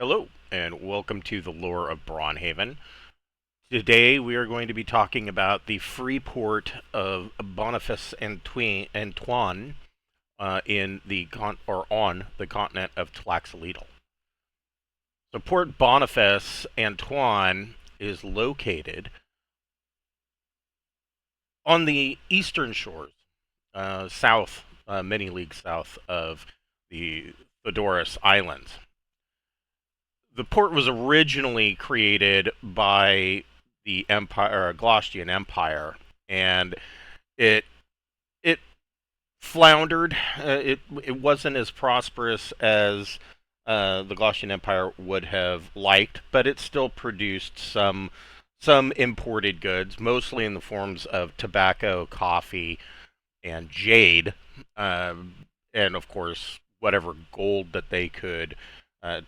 Hello, and welcome to the lore of Braunhaven. Today we are going to be talking about the Freeport of Boniface Antoine on the continent of Tlaxiuitl. So Port Boniface Antoine is located on the eastern shores, many leagues south of the Fedoris Islands. The port was originally created by the Empire, Glaucian Empire, and it it floundered. It wasn't as prosperous as the Glaucian Empire would have liked, but it still produced some imported goods, mostly in the forms of tobacco, coffee, and jade, and of course whatever gold that they could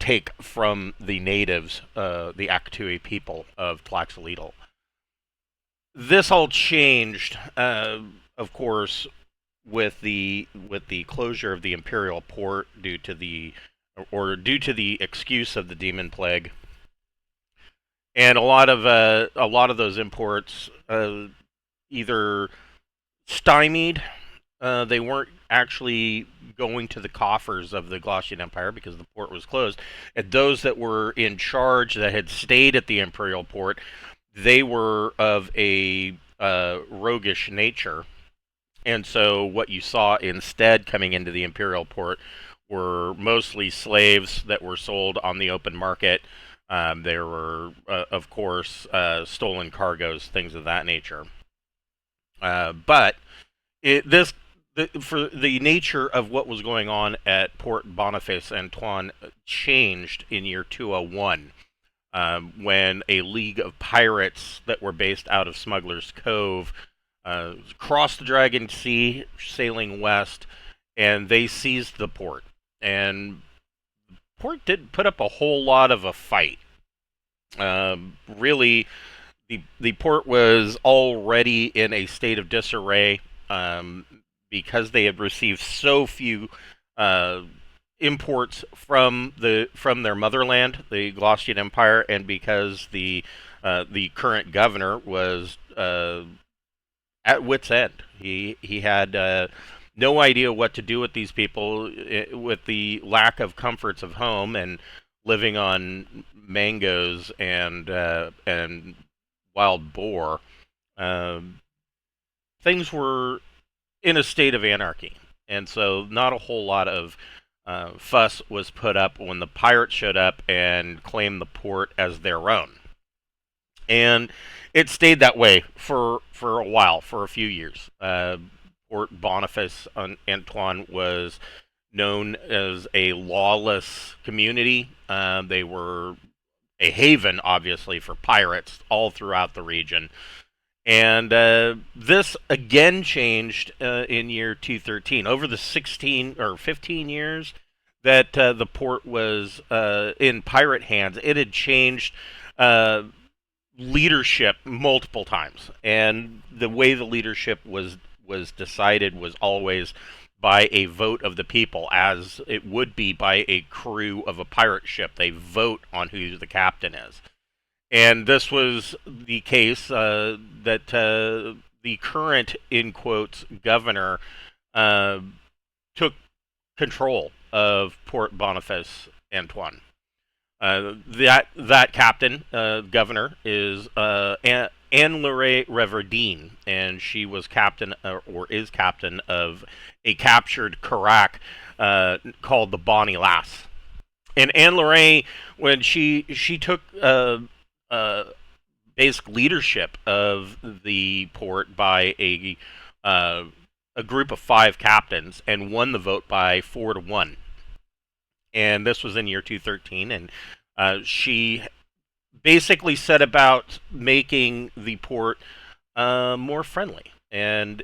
take from the natives, the Akatui people of Tlaxiuitl. This all changed, of course, with the closure of the imperial port due to the excuse of the demon plague, and a lot of those imports either stymied. They weren't actually going to the coffers of the Glaucian Empire because the port was closed. And those that were in charge that had stayed at the imperial port, they were of a roguish nature. And so what you saw instead coming into the imperial port were mostly slaves that were sold on the open market. There were, of course, stolen cargoes, things of that nature. But this for the nature of what was going on at Port Boniface Antoine changed in year 201, when a league of pirates that were based out of Smuggler's Cove crossed the Dragon Sea, sailing west, and they seized the port. And the port didn't put up a whole lot of a fight. Really, the port was already in a state of disarray, because they had received so few uh, imports from their motherland, the Glaucian Empire, and because the current governor was at wit's end. He had no idea what to do with these people, with the lack of comforts of home and living on mangoes and wild boar. Uh, Things were in a state of anarchy, and so not a whole lot of fuss was put up when the pirates showed up and claimed the port as their own. And it stayed that way for a while, for a few years. Port Boniface Antoine was known as a lawless community. They were a haven, obviously, for pirates all throughout the region. And this again changed in year 213. Over the 16 or 15 years that the port was in pirate hands, it had changed uh, leadership multiple times. And the way the leadership was decided was always by a vote of the people, as it would be by a crew of a pirate ship. They vote on who the captain is. And this was the case that the current, in quotes, governor uh, took control of Port Boniface Antoine. That captain, governor, is Anne-Laure Reverdine, and she was captain, or is captain, of a captured Karak called the Bonnie Lass. And Anne-Laure, when she took uh, basic leadership of the port by a group of 5 captains and won the vote by 4-1. And this was in year 213, and she basically set about making the port more friendly. And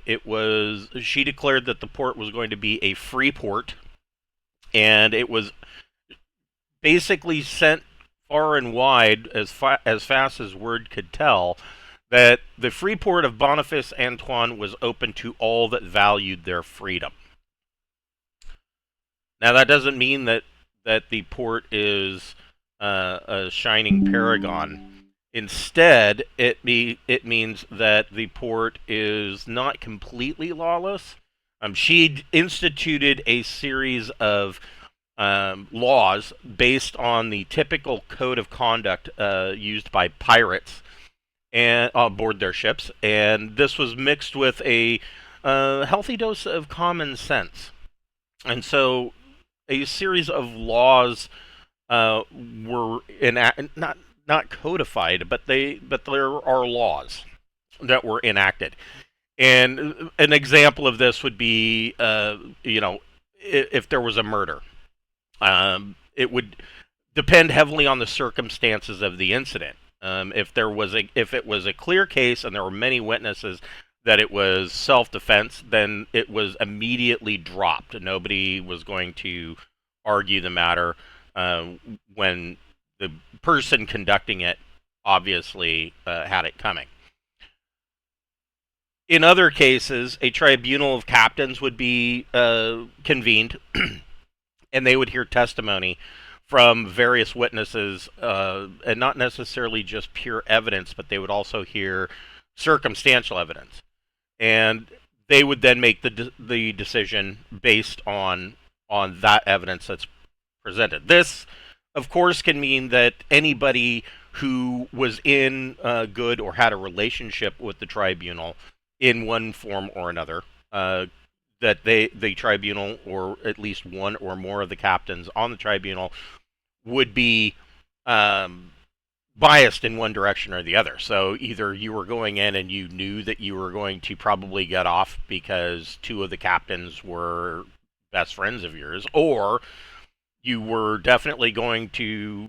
she declared that the port was going to be a free port, and it was basically sent far and wide, as fast as word could tell, that the free port of Boniface Antoine was open to all that valued their freedom. Now, that doesn't mean that the port is a shining paragon. Instead, it means that the port is not completely lawless. She instituted a series of laws based on the typical code of conduct used by pirates and on board their ships, and this was mixed with a healthy dose of common sense. And so, a series of laws were not codified, but there are laws that were enacted. And an example of this would be, if there was a murder, it would depend heavily on the circumstances of the incident. If it was a clear case and there were many witnesses that it was self-defense, then it was immediately dropped. Nobody was going to argue the matter when the person conducting it obviously had it coming. In other cases, a tribunal of captains would be convened, and they would hear testimony from various witnesses, and not necessarily just pure evidence, but they would also hear circumstantial evidence, and they would then make the decision based on that evidence that's presented. This, of course, can mean that anybody who was in good or had a relationship with the tribunal in one form or another, that the tribunal, or at least one or more of the captains on the tribunal, would be biased in one direction or the other. So either you were going in and you knew that you were going to probably get off because two of the captains were best friends of yours, or you were definitely going to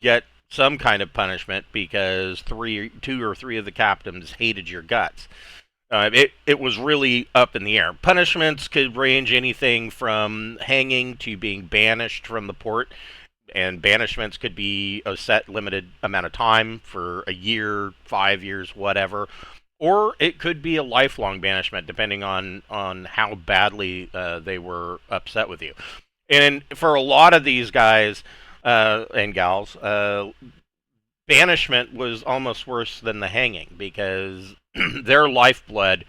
get some kind of punishment because two or three of the captains hated your guts. It was really up in the air. Punishments could range anything from hanging to being banished from the port, and banishments could be a set limited amount of time for a year, 5 years, whatever, or it could be a lifelong banishment depending on how badly they were upset with you. And for a lot of these guys and gals, banishment was almost worse than the hanging, because their lifeblood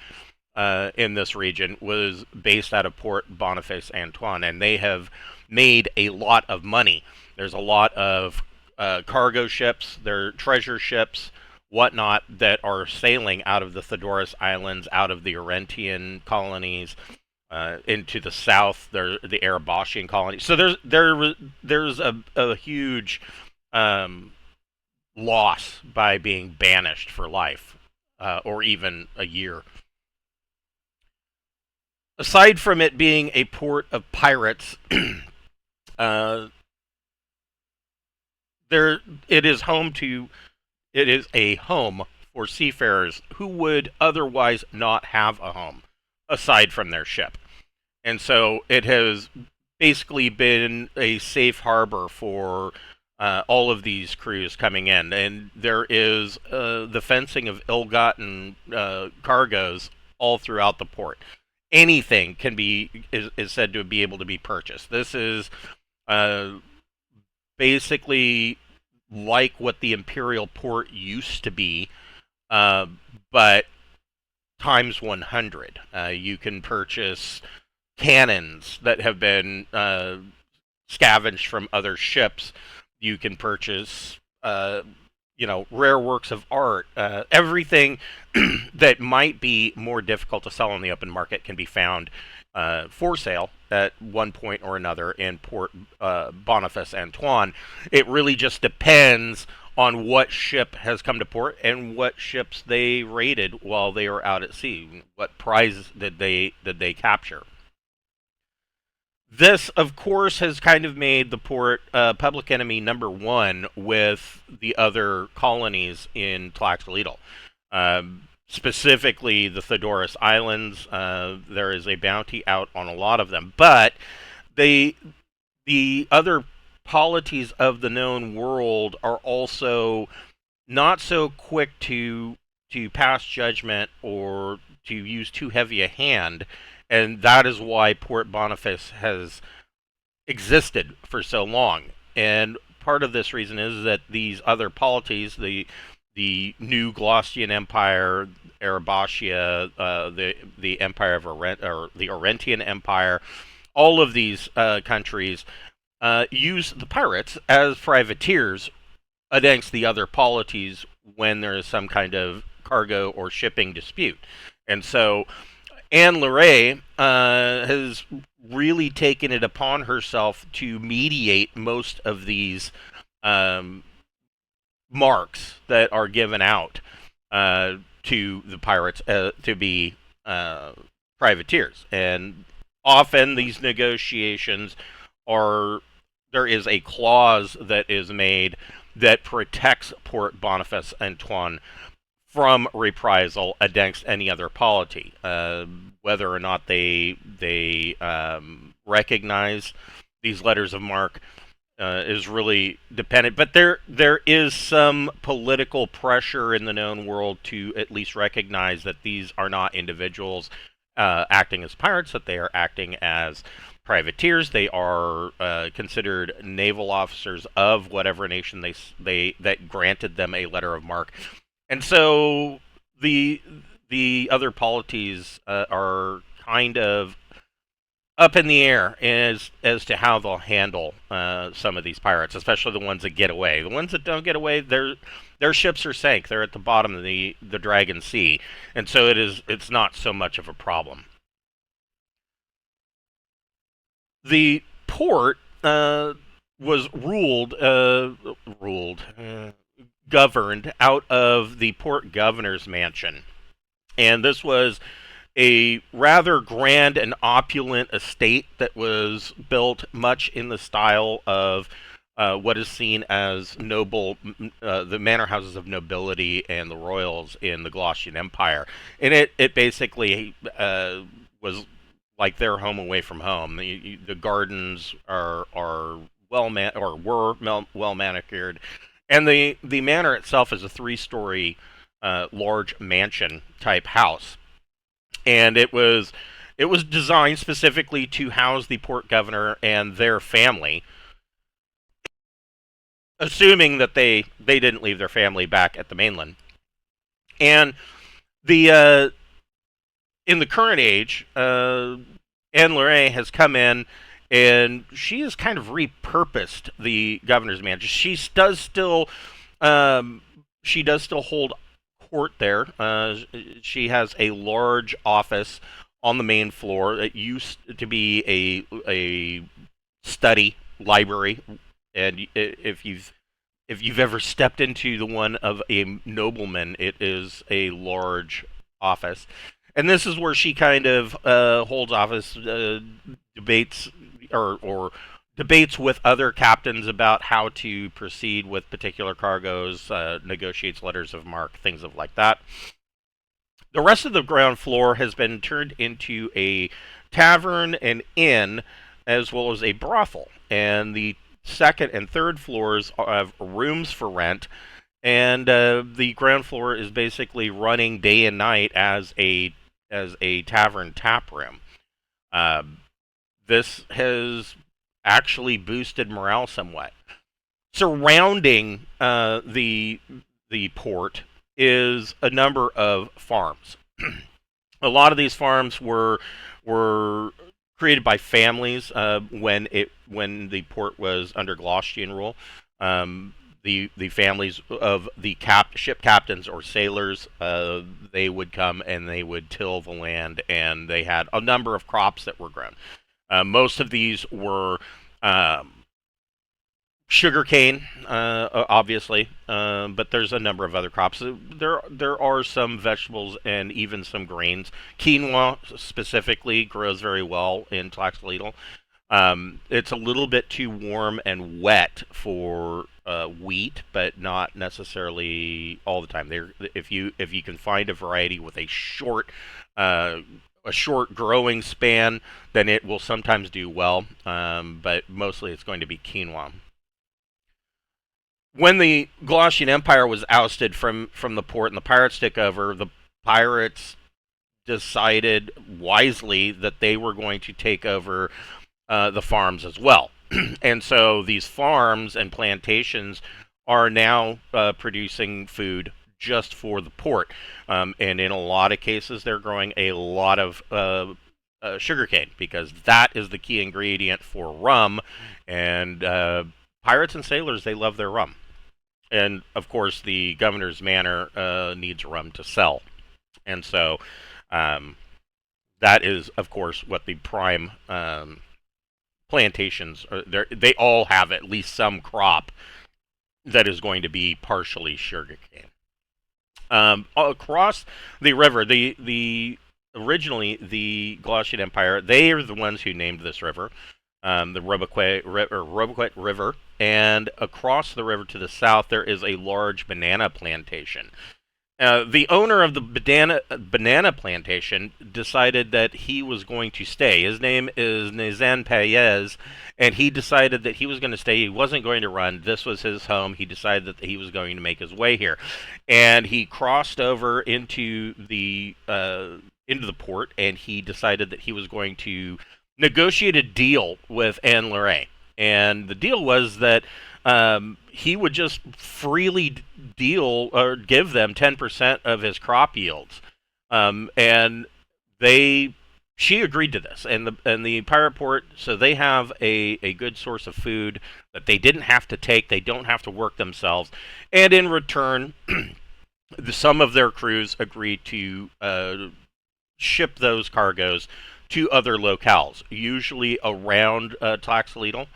in this region was based out of Port Boniface Antoine, and they have made a lot of money. There's a lot of cargo ships, their treasure ships, whatnot, that are sailing out of the Theodorus Islands, out of the Orentian colonies, into the south, the Ereboschian colony. So there's a huge loss by being banished for life, or even a year. Aside from it being a port of pirates, there it is a home for seafarers who would otherwise not have a home aside from their ship. And so it has basically been a safe harbor for all of these crews coming in. And there is the fencing of ill-gotten cargoes all throughout the port. Anything is said to be able to be purchased. This is basically like what the Imperial Port used to be, but times 100. You can purchase cannons that have been scavenged from other ships. You can purchase, rare works of art. Everything that might be more difficult to sell on the open market can be found for sale at one point or another in Port Boniface Antoine. It really just depends on what ship has come to port and what ships they raided while they were out at sea. What prize did they capture? This, of course, has kind of made the port public enemy number one with the other colonies in Tlaxiuitl. Specifically, the Theodorus Islands. There is a bounty out on a lot of them, but the other polities of the known world are also not so quick to pass judgment or to use too heavy a hand, and that is why Port Boniface has existed for so long. And part of this reason is that these other polities, the new Glaucian Empire, Erebatia, the Empire of or the Orentian Empire, all of these countries use the pirates as privateers against the other polities when there is some kind of cargo or shipping dispute. And so Anne Leray has really taken it upon herself to mediate most of these um, marks that are given out to the pirates to be privateers. And often these negotiations are, there is a clause that is made that protects Port Boniface Antoine from reprisal against any other polity. Whether or not they recognize these letters of marque is really dependent. But there is some political pressure in the known world to at least recognize that these are not individuals acting as pirates, that they are acting as privateers. They are considered naval officers of whatever nation they that granted them a letter of marque. And so the other polities are kind of up in the air as to how they'll handle some of these pirates, especially the ones that get away. The ones that don't get away, their ships are sank. They're at the bottom of the Dragon Sea, and so it's not so much of a problem. The port was governed out of the port governor's mansion. And this was a rather grand and opulent estate that was built much in the style of what is seen as the manor houses of nobility and the royals in the Glaucian Empire. And it basically was like their home away from home. The gardens are well well manicured, and the manor itself is a 3-story large mansion type house, and it was designed specifically to house the port governor and their family, assuming that they didn't leave their family back at the mainland. And the in the current age, Anne Leray has come in and she has kind of repurposed the governor's mansion. She does still hold court there. She has a large office on the main floor. It used to be a study library, and if you've ever stepped into the one of a nobleman, it is a large office. And this is where she kind of holds office, debates or debates with other captains about how to proceed with particular cargoes, negotiates letters of marque, things of like that. The rest of the ground floor has been turned into a tavern, an inn, as well as a brothel. And the second and third floors have rooms for rent, and the ground floor is basically running day and night as a tavern tap room. This has actually boosted morale somewhat. Surrounding the port is a number of farms. A lot of these farms were created by families when the port was under Glaucian rule. The families of the ship captains or sailors, they would come and they would till the land, and they had a number of crops that were grown. Most of these were sugarcane, obviously, but there's a number of other crops. There are some vegetables and even some grains. Quinoa specifically grows very well in Tlaxiuitl. It's a little bit too warm and wet for wheat, but not necessarily all the time. If you can find a variety with a short growing span, then it will sometimes do well, but mostly it's going to be quinoa. When the Glaucian Empire was ousted from the port and the pirates took over, the pirates decided wisely that they were going to take over the farms as well. And so these farms and plantations are now producing food just for the port. And in a lot of cases, they're growing a lot of sugarcane, because that is the key ingredient for rum. And pirates and sailors, they love their rum. And of course, the governor's manor needs rum to sell. And so um, that is, of course, what the prime plantations are. They all have at least some crop that is going to be partially sugarcane. Across the river, the originally the Galatian Empire, they are the ones who named this river, the Roboquet River, and across the river to the south there is a large banana plantation. The owner of the banana plantation decided that he was going to stay. His name is Nizan Paez, and he decided that he was going to stay. He wasn't going to run. This was his home. He decided that he was going to make his way here, and he crossed over into the port, and he decided that he was going to negotiate a deal with Anne Luray. And the deal was that he would just freely deal or give them 10% of his crop yields, and she agreed to this, and the pirate port, so they have a good source of food that they didn't have to take, they don't have to work themselves, and in return, some of their crews agreed to ship those cargoes to other locales, usually around Tlaxiuitl,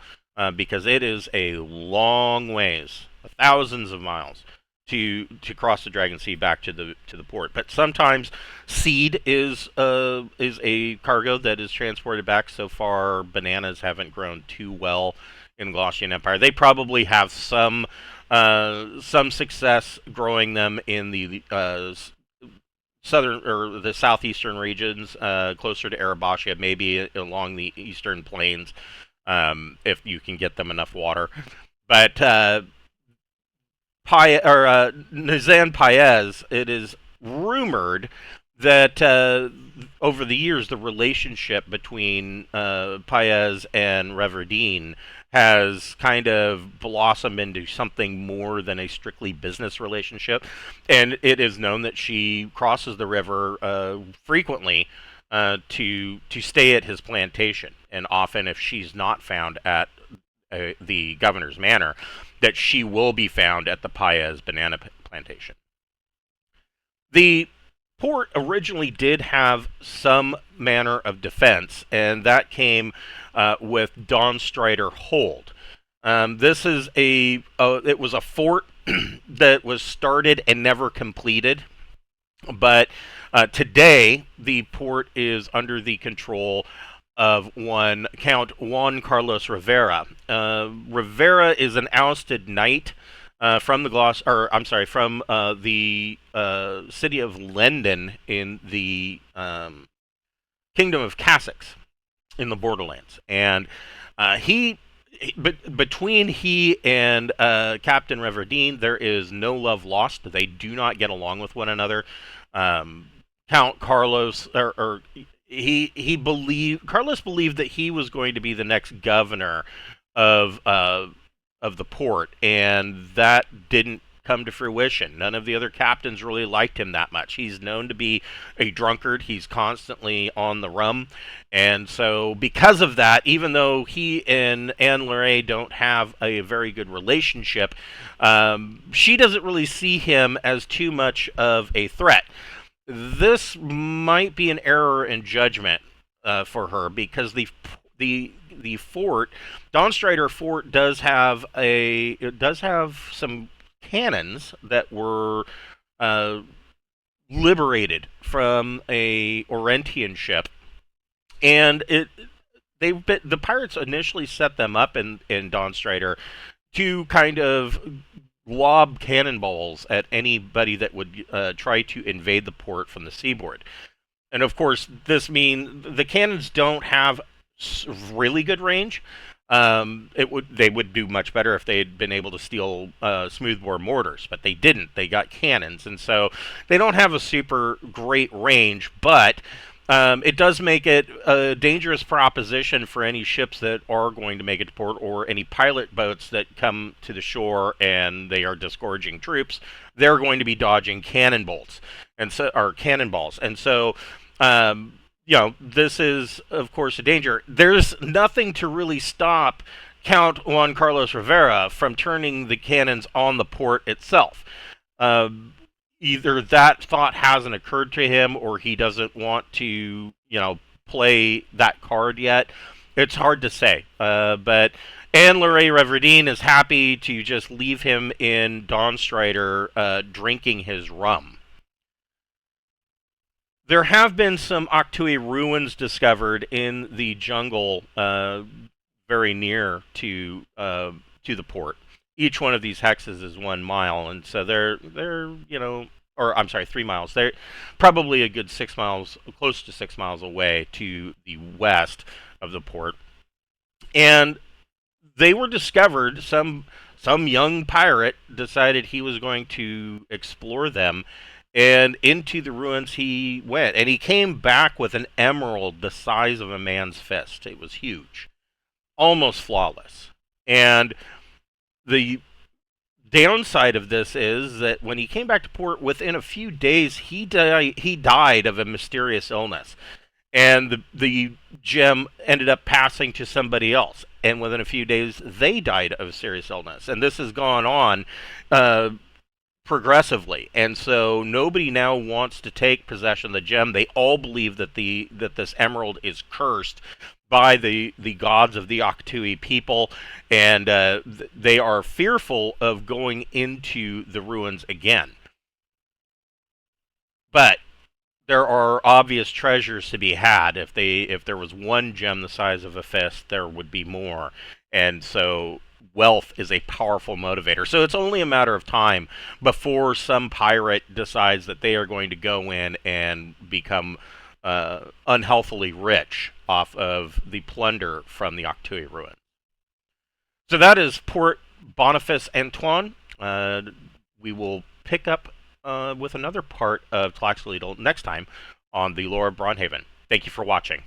because it is a long ways, thousands of miles, to cross the Dragon Sea back to the port. But sometimes seed is a cargo that is transported back. So far, bananas haven't grown too well in Galatian Empire. They probably have some success growing them in the southern or the southeastern regions, closer to Erebachia, maybe along the eastern plains, if you can get them enough water. But Nizan Paez, it is rumored that over the years the relationship between Paez and Reverdine has kind of blossomed into something more than a strictly business relationship, and it is known that she crosses the river frequently to stay at his plantation, and often if she's not found at the governor's manor, that she will be found at the Paez banana plantation. The port originally did have some manner of defense, and that came with Dawnstrider Hold. This is it was a fort that was started and never completed, but today the port is under the control of one Count Juan Carlos Rivera. Rivera is an ousted knight from the city of Lendon in the Kingdom of Cassex in the Borderlands, and between he and Captain Reverdine, there is no love lost. They do not get along with one another. Count Carlos, Carlos believed that he was going to be the next governor of the port, and that didn't come to fruition. None of the other captains really liked him that much. He's known to be a drunkard. He's constantly on the rum, and so because of that, even though he and Anne Luray don't have a very good relationship, she doesn't really see him as too much of a threat. This might be an error in judgment for her, because the fort, Dawnstrider Fort, does have some cannons that were liberated from a Orentian ship, and the pirates initially set them up in Dawnstrider to kind of lob cannonballs at anybody that would try to invade the port from the seaboard. And of course, the cannons don't have really good range. They would do much better if they had been able to steal smoothbore mortars, but they didn't. They got cannons, and so they don't have a super great range, but It does make it a dangerous proposition for any ships that are going to make it to port, or any pilot boats that come to the shore and they are disgorging troops. They're going to be dodging cannon bolts and so, or cannonballs, and so. This is, of course, a danger. There's nothing to really stop Count Juan Carlos Rivera from turning the cannons on the port itself. Either that thought hasn't occurred to him, or he doesn't want to, play that card yet. It's hard to say. But Anne Lorraine Reverdine is happy to just leave him in Dawnstrider drinking his rum. There have been some Octui ruins discovered in the jungle very near to the port. Each one of these hexes is 1 mile, and so they're or I'm sorry, 3 miles. They're probably a good 6 miles, close to 6 miles away to the west of the port, and they were discovered. Some young pirate decided he was going to explore them, and into the ruins he went, and he came back with an emerald the size of a man's fist. It was huge, almost flawless. And the downside of this is that when he came back to port, within a few days, he died of a mysterious illness. And the gem ended up passing to somebody else. And within a few days, they died of serious illness. And this has gone on progressively, and so nobody now wants to take possession of the gem. They all believe that this emerald is cursed by the gods of the Octui people, and they are fearful of going into the ruins again. But there are obvious treasures to be had. If there was one gem the size of a fist, there would be more, and so wealth is a powerful motivator. So it's only a matter of time before some pirate decides that they are going to go in and become unhealthily rich off of the plunder from the Octui ruin. So that is Port Boniface Antoine. We will pick up with another part of Tlaxiuitl next time on the lore of Braunhaven. Thank you for watching.